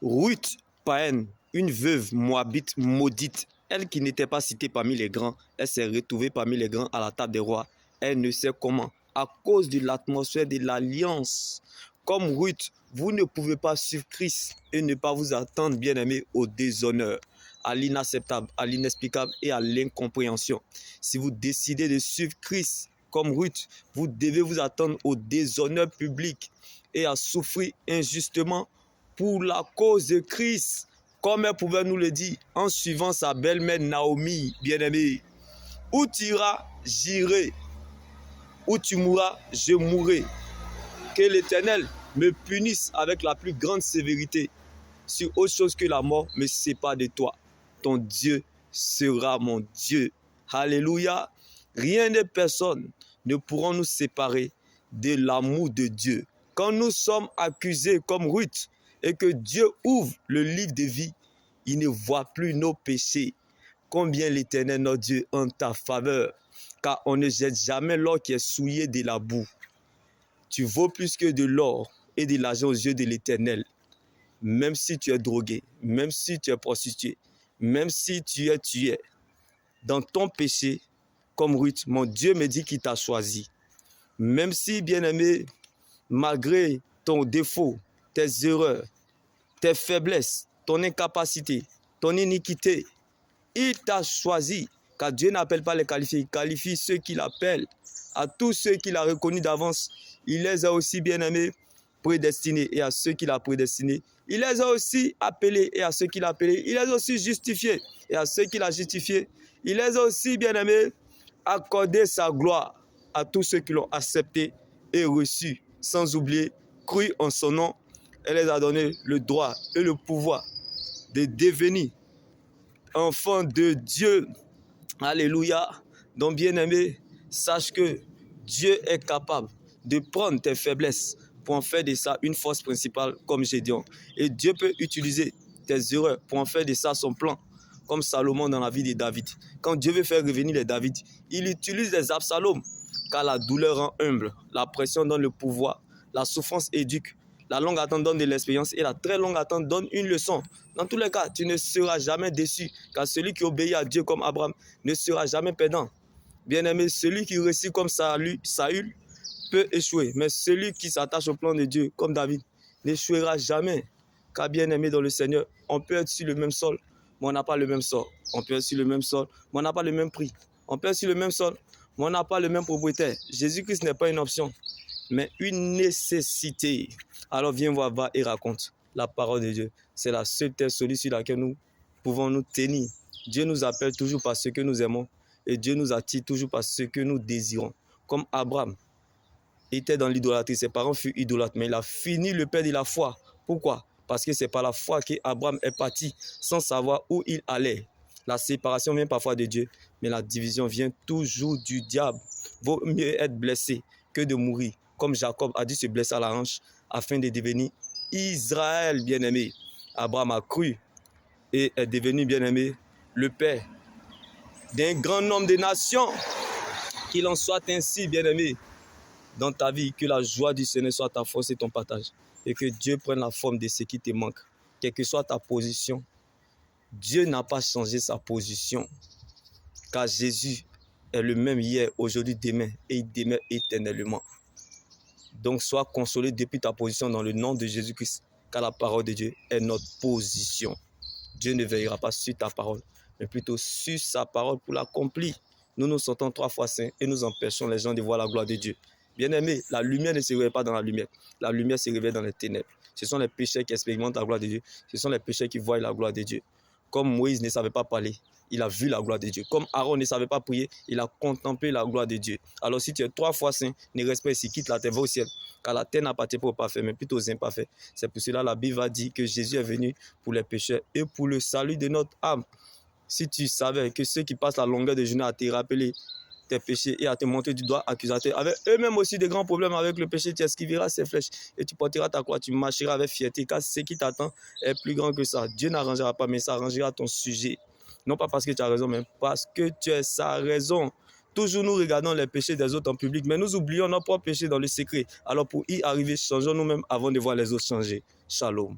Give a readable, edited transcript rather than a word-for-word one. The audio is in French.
Ruth, païenne, une veuve moabite maudite, elle qui n'était pas citée parmi les grands, elle s'est retrouvée parmi les grands à la table des rois. Elle ne sait comment, à cause de l'atmosphère de l'alliance. Comme Ruth, vous ne pouvez pas suivre Christ et ne pas vous attendre, bien-aimés, au déshonneur, à l'inacceptable, à l'inexplicable et à l'incompréhension. Si vous décidez de suivre Christ comme Ruth, vous devez vous attendre au déshonneur public et à souffrir injustement pour la cause de Christ, comme elle pouvait nous le dire en suivant sa belle-mère Naomi, bien-aimée. Où tu iras, j'irai. Où tu mourras, je mourrai. Que l'Éternel me punisse avec la plus grande sévérité sur autre chose que la mort me sépare de toi. Ton Dieu sera mon Dieu. Alléluia. Rien et personne ne pourront nous séparer de l'amour de Dieu. Quand nous sommes accusés comme Ruth et que Dieu ouvre le livre de vie, il ne voit plus nos péchés. Combien l'Éternel, notre Dieu, en ta faveur, car on ne jette jamais l'or qui est souillé de la boue. Tu vaux plus que de l'or et de l'argent aux yeux de l'Éternel. Même si tu es drogué, même si tu es prostitué, même si tu es tué, dans ton péché, comme Ruth, mon Dieu me dit qu'il t'a choisi. Même si, bien-aimé, malgré ton défaut, tes erreurs, tes faiblesses, ton incapacité, ton iniquité, il t'a choisi, car Dieu n'appelle pas les qualifiés, il qualifie ceux qu'il appelle. À tous ceux qu'il a reconnus d'avance, il les a aussi, bien-aimés, prédestinés. Et à ceux qu'il a prédestinés, il les a aussi appelés. Et à ceux qu'il a appelés, il les a aussi justifiés. Et à ceux qu'il a justifiés, il les a aussi, bien-aimés, accordé sa gloire à tous ceux qui l'ont accepté et reçu, sans oublier, cru en son nom. Elle les a donné le droit et le pouvoir de devenir enfants de Dieu. Alléluia. Donc, bien-aimé, sache que Dieu est capable de prendre tes faiblesses pour en faire de ça une force principale comme Gédéon. Et Dieu peut utiliser tes erreurs pour en faire de ça son plan, comme Salomon dans la vie de David. Quand Dieu veut faire revenir les David, il utilise les Absalom, car la douleur rend humble, la pression donne le pouvoir, la souffrance éduque, la longue attente donne de l'expérience et la très longue attente donne une leçon. Dans tous les cas, tu ne seras jamais déçu, car celui qui obéit à Dieu comme Abraham ne sera jamais perdant. Bien-aimé, celui qui réussit comme Saül peut échouer, mais celui qui s'attache au plan de Dieu comme David n'échouera jamais. Car bien-aimé dans le Seigneur, on peut être sur le même sol, mais on n'a pas le même sort. On peut être sur le même sol, mais on n'a pas le même prix. On peut être sur le même sol, mais on n'a pas le même propriétaire. Jésus-Christ n'est pas une option, mais une nécessité. Alors viens voir, va et raconte la parole de Dieu. C'est la seule terre solide sur laquelle nous pouvons nous tenir. Dieu nous appelle toujours par ce que nous aimons et Dieu nous attire toujours par ce que nous désirons. Comme Abraham était dans l'idolâtrie, ses parents furent idolâtres, mais il a fini le père de la foi. Pourquoi? Parce que c'est par la foi qu'Abraham est parti sans savoir où il allait. La séparation vient parfois de Dieu, mais la division vient toujours du diable. Vaut mieux être blessé que de mourir, comme Jacob a dû se blesser à la hanche afin de devenir Israël, bien-aimé. Abraham a cru et est devenu, bien-aimé, le père d'un grand nombre de nations. Qu'il en soit ainsi, bien-aimé, dans ta vie, que la joie du Seigneur soit ta force et ton partage, et que Dieu prenne la forme de ce qui te manque, quelle que soit ta position. Dieu n'a pas changé sa position, car Jésus est le même hier, aujourd'hui, demain, et il demeure éternellement. Donc, sois consolé depuis ta position dans le nom de Jésus-Christ, car la parole de Dieu est notre position. Dieu ne veillera pas sur ta parole, mais plutôt sur sa parole pour l'accomplir. Nous nous sentons 3 fois saints et nous empêchons les gens de voir la gloire de Dieu. Bien-aimé, la lumière ne se révèle pas dans la lumière. La lumière se révèle dans les ténèbres. Ce sont les pécheurs qui expérimentent la gloire de Dieu. Ce sont les pécheurs qui voient la gloire de Dieu. Comme Moïse ne savait pas parler, il a vu la gloire de Dieu. Comme Aaron ne savait pas prier, il a contemplé la gloire de Dieu. Alors si tu es 3 fois saint, ne reste pas ici, quitte la terre, va au ciel. Car la terre n'appartient pas aux parfaits, mais plutôt aux imparfaits. C'est pour cela que la Bible a dit que Jésus est venu pour les pécheurs et pour le salut de notre âme. Si tu savais que ceux qui passent la longueur de journée à te rappeler tes péchés et à te montrer du doigt accusateur, avec eux-mêmes aussi des grands problèmes avec le péché, tu esquiveras ces flèches et tu porteras ta croix, tu marcheras avec fierté, car ce qui t'attend est plus grand que ça. Dieu n'arrangera pas, mais ça arrangera ton sujet. Non pas parce que tu as raison, mais parce que tu es sa raison. Toujours nous regardons les péchés des autres en public, mais nous oublions nos propres péchés dans le secret. Alors pour y arriver, changeons nous-mêmes avant de voir les autres changer. Shalom.